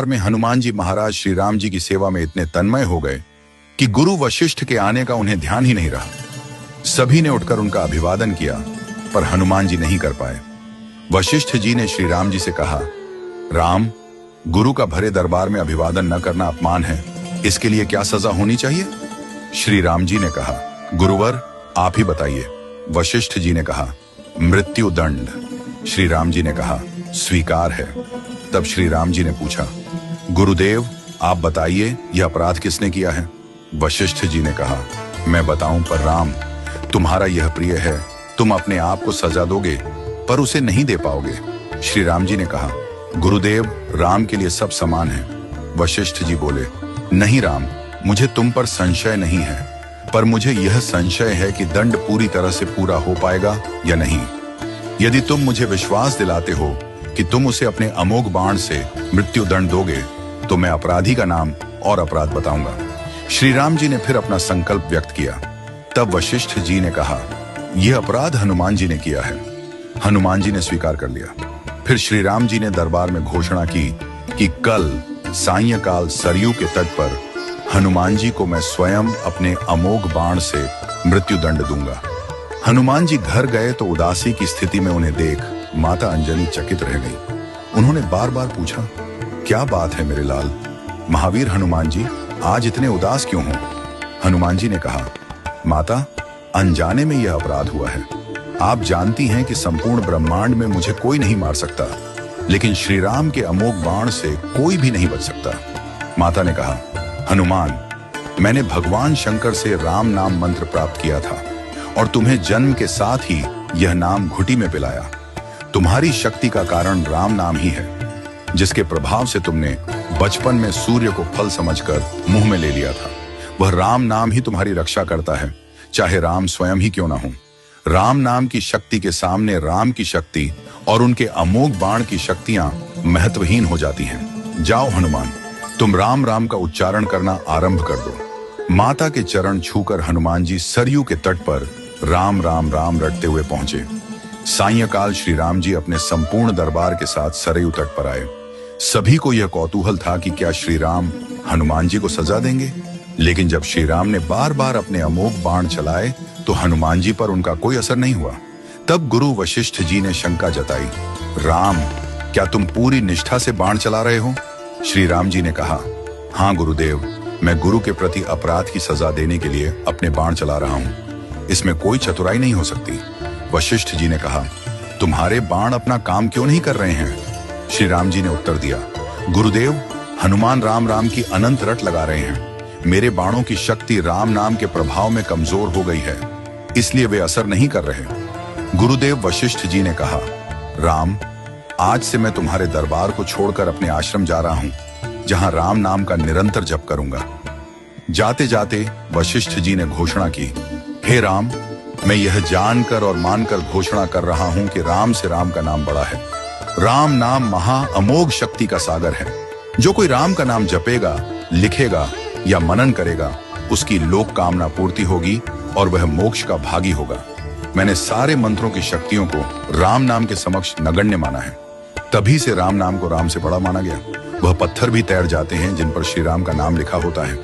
में हनुमान जी महाराज श्री राम जी की सेवा में इतने तन्मय हो गए कि गुरु वशिष्ठ के आने का उन्हें ध्यान ही नहीं रहा। सभी ने उठकर उनका अभिवादन किया, पर हनुमान जी नहीं कर पाए। वशिष्ठ जी ने श्री राम जी से कहा, राम, गुरु का भरे दरबार में अभिवादन न करना अपमान है, इसके लिए क्या सजा होनी चाहिए? श्री राम जी ने कहा, गुरुवर आप ही बताइए। वशिष्ठ जी ने कहा, मृत्यु दंड। श्री राम जी ने कहा, स्वीकार है। तब श्री राम जी ने पूछा, गुरुदेव आप बताइए यह अपराध किसने किया है? वशिष्ठ जी ने कहा, मैं बताऊं पर राम, तुम्हारा यह प्रिय है, तुम अपने आप को सजा दोगे पर उसे नहीं दे पाओगे। श्री राम जी ने कहा, गुरुदेव राम के लिए सब समान है। वशिष्ठ जी बोले, नहीं राम, मुझे तुम पर संशय नहीं है, पर मुझे यह संशय है कि दंड पूरी तरह से पूरा हो पाएगा या नहीं। यदि तुम मुझे विश्वास दिलाते हो कि तुम उसे अपने अमोघ बाण से मृत्यु दंड दोगे तो मैं अपराधी का नाम और अपराध बताऊंगा। श्री राम जी ने फिर अपना संकल्प व्यक्त किया। तब वशिष्ठ जी ने कहा, यह अपराध हनुमान जी ने किया है। हनुमान जी ने स्वीकार कर लिया। फिर श्री राम जी ने दरबार में घोषणा की कि कल सायंकाल सरयू के तट पर हनुमान जी को मैं स्वयं अपने अमोघ बाण से मृत्यु दंड दूंगा। हनुमान जी घर गए तो उदासी की स्थिति में उन्हें देख माता अंजनी चकित रह गई। उन्होंने बार बार पूछा, क्या बात है मेरे लाल? महावीर हनुमान जी आज इतने उदास क्यों हो? हनुमान जी ने कहा, माता, अनजाने में यह अपराध हुआ है। आप जानती हैं कि संपूर्ण ब्रह्मांड में मुझे कोई नहीं मार सकता, लेकिन श्री राम के अमोघ बाण से कोई भी नहीं बच सकता। माता ने कहा, हनुमान, मैंने भगवान शंकर से राम नाम मंत्र प्राप्त किया था और तुम्हें जन्म के साथ ही यह नाम घुटी में पिलाया। तुम्हारी शक्ति का कारण राम नाम ही है, जिसके प्रभाव से तुमने बचपन में सूर्य को फल समझकर मुंह में ले लिया था। वह राम नाम ही तुम्हारी रक्षा करता है, चाहे राम स्वयं ही क्यों ना हो। राम नाम की शक्ति के सामने राम की शक्ति और उनके अमोघ बाण की शक्तियां महत्वहीन हो जाती हैं। जाओ हनुमान, तुम राम राम का उच्चारण करना आरंभ कर दो। माता के चरण छूकर हनुमान जी सरयू के तट पर राम राम राम रटते हुए पहुंचे। सायंकाल श्री राम जी अपने संपूर्ण दरबार के साथ सरयू तट पर आए। सभी को यह कौतूहल था कि क्या श्री राम हनुमान जी को सजा देंगे, लेकिन जब श्री राम ने बार बार अपने अमोघ बाण चलाए तो हनुमान जी पर उनका कोई असर नहीं हुआ। तब गुरु वशिष्ठ जी ने शंका जताई, राम, क्या तुम पूरी निष्ठा से बाण चला रहे हो? श्री राम जी ने कहा, हाँ गुरुदेव, मैं गुरु के प्रति अपराध की सजा देने के लिए अपने बाण चला रहा हूँ। इसमें कोई चतुराई नहीं हो सकती। वशिष्ठ जी ने कहा, तुम्हारे बाण अपना काम क्यों नहीं कर रहे हैं? श्री राम जी ने उत्तर दिया, गुरुदेव, हनुमान राम राम की अनंत रट लगा रहे हैं। मेरे बाणों की शक्ति राम नाम के प्रभाव में कमजोर हो गई है, इसलिए वे असर नहीं कर रहे। गुरुदेव वशिष्ठ जी ने कहा, राम, आज से मैं तुम्हारे दरबार को छोड़कर अपने आश्रम जा रहा हूं, जहां राम नाम का निरंतर जप करूंगा। जाते जाते वशिष्ठ जी ने घोषणा की, हे राम, मैं यह जानकर और मानकर घोषणा कर रहा हूं कि राम से राम का नाम बड़ा है। राम नाम महा अमोघ शक्ति का सागर है। जो कोई राम का नाम जपेगा, लिखेगा या मनन करेगा, उसकी लोक कामना पूर्ति होगी और वह मोक्ष का भागी होगा। मैंने सारे मंत्रों की शक्तियों को राम नाम के समक्ष नगण्य माना है। तभी से राम नाम को राम से बड़ा माना गया। वह पत्थर भी तैर जाते हैं जिन पर श्री राम का नाम लिखा होता है।